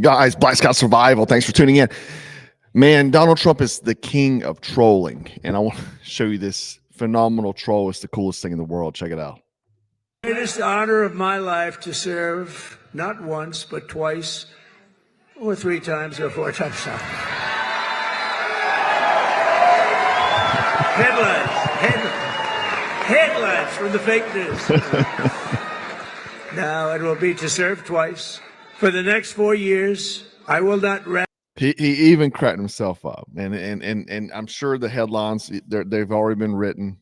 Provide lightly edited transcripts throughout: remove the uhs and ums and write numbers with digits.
Guys, Black Scout Survival, thanks for tuning in. Man, Donald Trump is the king of trolling, and I want to show you this phenomenal troll. It's the coolest thing in the world. Check it out. Greatest honor of my life to serve not once, but twice, or 3 times, or 4 times now. Headlines from the fake news. Now it will be to serve twice. For the next 4 years, I will not rest. He even cracked himself up, and I'm sure the headlines they've already been written,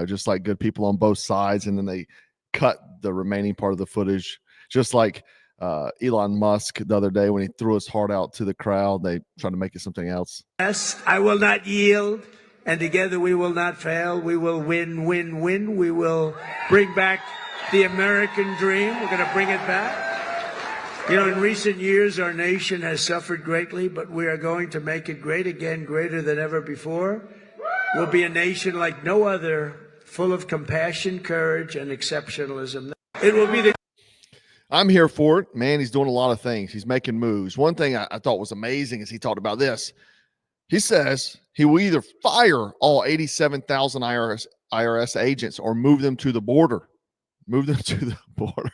just like good people on both sides, and then they cut the remaining part of the footage, just like Elon Musk the other day when he threw his heart out to the crowd. They tried to make it something else. I will not yield, and together we will not fail. We will win. We will bring back the American dream. We're going to bring it back. In recent years, our nation has suffered greatly, but we are going to make it great again, greater than ever before. We'll be a nation like no other, full of compassion, courage, and exceptionalism. It will be the... I'm here for it. Man, he's doing a lot of things. He's making moves. One thing I thought was amazing is he talked about this. He says he will either fire all 87,000 IRS agents or move them to the border. Move them to the border.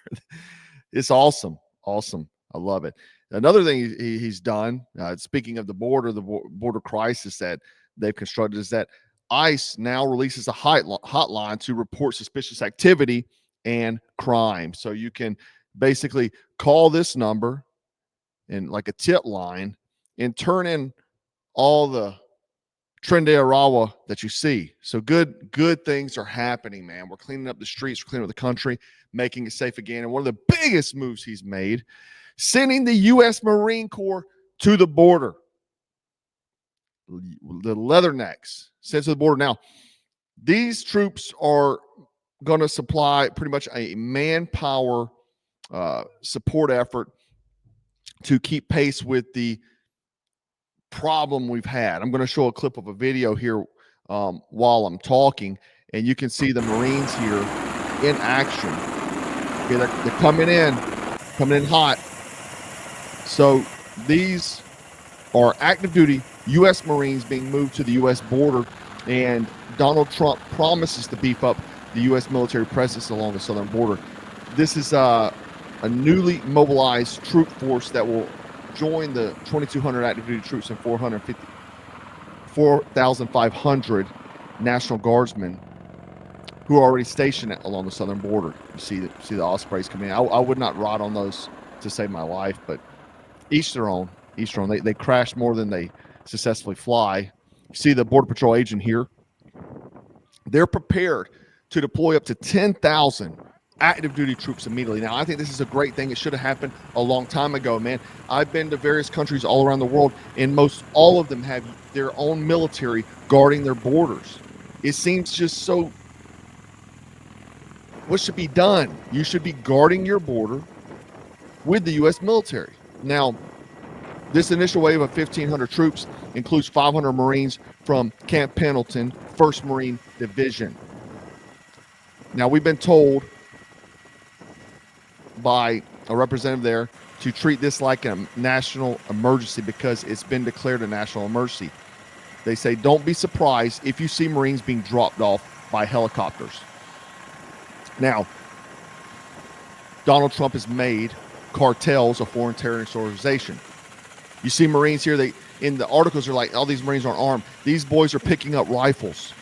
It's awesome. Awesome. I love it. Another thing he's done, speaking of the border crisis that they've constructed, is that ICE now releases a hotline to report suspicious activity and crime. So you can basically call this number and like a tip line and turn in all the Trende Arawa that you see. So good things are happening, man. We're cleaning up the streets, we're cleaning up the country, making it safe again. And one of the biggest moves he's made, sending the U.S. Marine Corps to the border. The Leathernecks sent to the border. Now, these troops are going to supply pretty much a manpower support effort to keep pace with the problem we've had. I'm going to show a clip of a video here while I'm talking, and you can see the Marines here in action. Okay, they're coming in hot. So these are active duty U.S. Marines being moved to the U.S. border, and Donald Trump promises to beef up the U.S. military presence along the southern border. This is a newly mobilized troop force that will join the 2,200 active duty troops and 4,500 National Guardsmen who are already stationed along the southern border. You see the Ospreys coming in. I would not ride on those to save my life, but each their own. They crash more than they successfully fly. You see the Border Patrol agent here. They're prepared to deploy up to 10,000 active duty troops immediately. Now, I think this is a great thing. It should have happened a long time ago, man. I've been to various countries all around the world, and most all of them have their own military guarding their borders. It seems just so... What should be done? You should be guarding your border with the U.S. military. Now, this initial wave of 1,500 troops includes 500 Marines from Camp Pendleton, 1st Marine Division. Now, we've been told by a representative there to treat this like a national emergency because it's been declared a national emergency. They say don't be surprised if you see Marines being dropped off by helicopters. Now, Donald Trump has made cartels a foreign terrorist organization. You see Marines here, in the articles are like, all these Marines aren't armed. These boys are picking up rifles.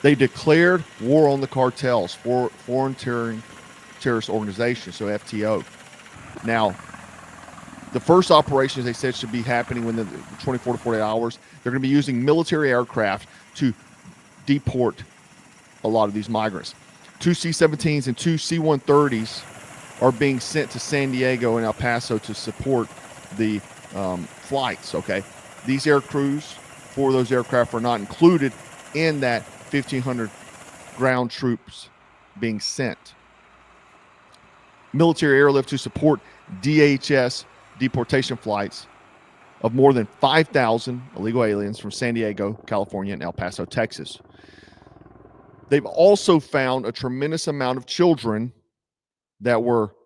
They declared war on the cartels, for foreign terrorist organization, so FTO. Now, the first operations they said should be happening within 24 to 48 hours. They're going to be using military aircraft to deport a lot of these migrants. 2 C-17s and 2 C-130s are being sent to San Diego and El Paso to support the flights, okay? These air crews for those aircraft are not included in that 1,500 ground troops being sent. Military airlift to support DHS deportation flights of more than 5,000 illegal aliens from San Diego, California, and El Paso, Texas. They've also found a tremendous amount of children that were,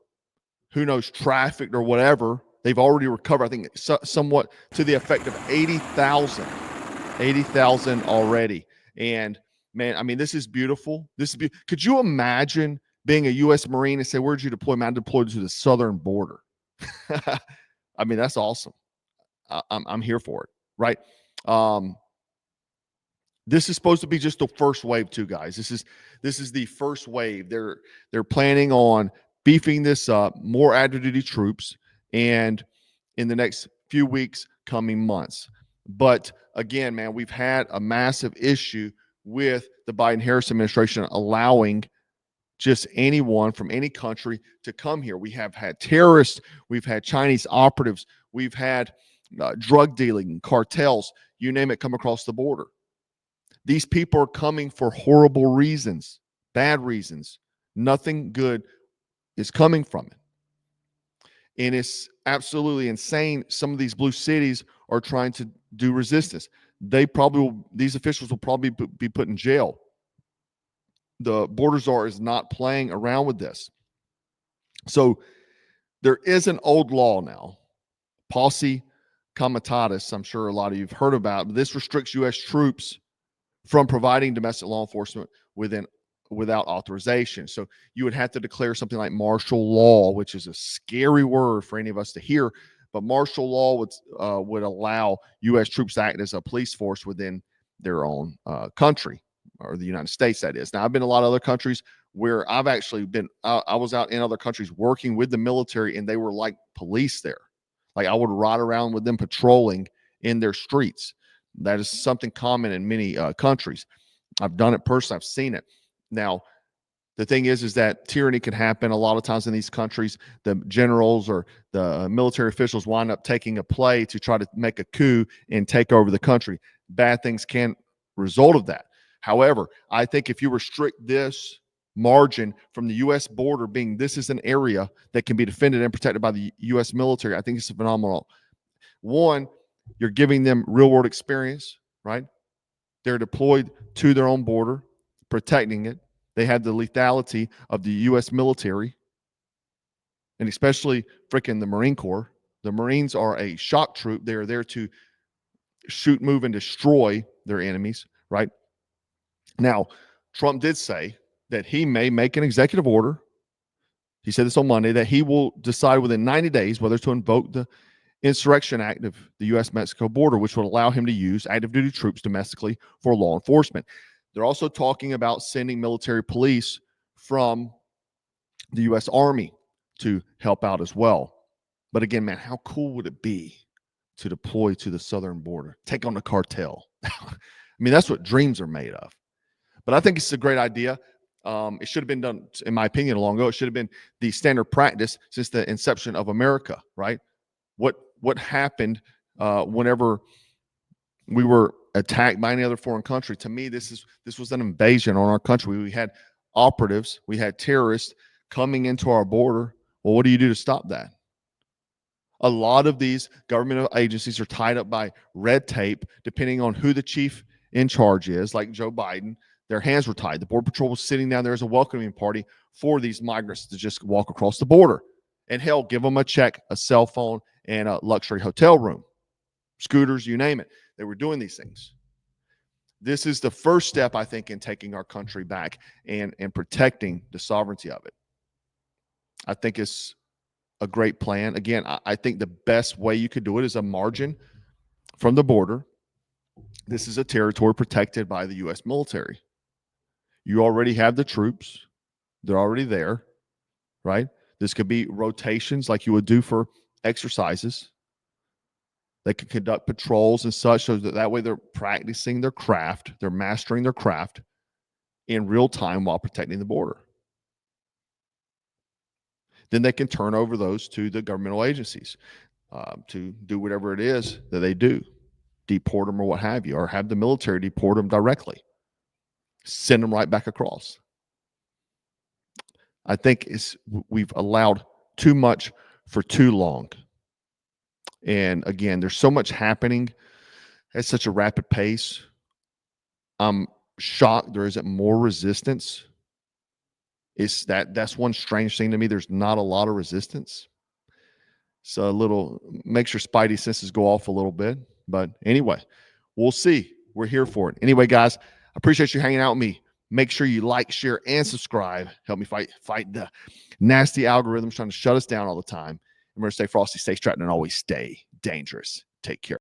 who knows, trafficked or whatever They've already recovered, I think, somewhat to the effect of 80,000 already. And man, I mean, this is beautiful. Could you imagine being a U.S. Marine and say, where'd you deploy? Man, I deployed to the southern border. I mean, that's awesome. I'm here for it, right? This is supposed to be just the first wave too, guys. This is the first wave. They're planning on beefing this up, more active duty troops, and in the next few weeks, coming months. But again, man, we've had a massive issue with the Biden-Harris administration allowing just anyone from any country to come here. We have had terrorists, we've had Chinese operatives, we've had drug dealing, cartels, you name it, come across the border. These people are coming for horrible reasons, bad reasons. Nothing good is coming from it. And it's absolutely insane. Some of these blue cities are trying to do resistance. These officials will probably be put in jail. The border czar is not playing around with this. So there is an old law now, Posse Comitatus, I'm sure a lot of you have heard about, but this restricts U.S. troops from providing domestic law enforcement without authorization. So you would have to declare something like martial law, which is a scary word for any of us to hear, but martial law would allow U.S. troops to act as a police force within their own country, or the United States, that is. Now, I've been in a lot of other countries where I've actually been, I was out in other countries working with the military, and they were like police there. Like I would ride around with them patrolling in their streets. That is something common in many countries. I've done it personally. I've seen it. Now, the thing is that tyranny can happen a lot of times in these countries. The generals or the military officials wind up taking a play to try to make a coup and take over the country. Bad things can result of that. However, I think if you restrict this margin from the U.S. border, being this is an area that can be defended and protected by the U.S. military, I think it's phenomenal. One, you're giving them real world experience, right? They're deployed to their own border, protecting it. They have the lethality of the U.S. military, and especially freaking the Marine Corps. The Marines are a shock troop. They are there to shoot, move, and destroy their enemies, right? Now, Trump did say that he may make an executive order. He said this on Monday, that he will decide within 90 days whether to invoke the Insurrection Act of the U.S.-Mexico border, which would allow him to use active duty troops domestically for law enforcement. They're also talking about sending military police from the U.S. Army to help out as well. But again, man, how cool would it be to deploy to the southern border, take on the cartel? I mean, that's what dreams are made of. But I think it's a great idea. It should have been done, in my opinion, long ago. It should have been the standard practice since the inception of America, right? What happened whenever we were attacked by any other foreign country? To me, this was an invasion on our country. We had operatives, we had terrorists coming into our border. Well, what do you do to stop that? A lot of these government agencies are tied up by red tape, depending on who the chief in charge is, like Joe Biden. Their hands were tied. The Border Patrol was sitting down there as a welcoming party for these migrants to just walk across the border. And hell, give them a check, a cell phone, and a luxury hotel room, scooters, you name it. They were doing these things. This is the first step, I think, in taking our country back and protecting the sovereignty of it. I think it's a great plan. Again, I think the best way you could do it is a margin from the border. This is a territory protected by the U.S. military. You already have the troops. They're already there, right? This could be rotations like you would do for exercises. They could conduct patrols and such, so that way they're practicing their craft. They're mastering their craft in real time while protecting the border. Then they can turn over those to the governmental agencies to do whatever it is that they do, deport them or what have you, or have the military deport them directly, send them right back across. I think we've allowed too much for too long. And again, there's so much happening at such a rapid pace. I'm shocked there isn't more resistance. That's one strange thing to me. There's not a lot of resistance. So a little makes your spidey senses go off a little bit. But anyway, we'll see. We're here for it. Anyway, guys, I appreciate you hanging out with me. Make sure you like, share, and subscribe. Help me fight the nasty algorithms trying to shut us down all the time. And we're going to stay frosty, stay strapped, and always stay dangerous. Take care.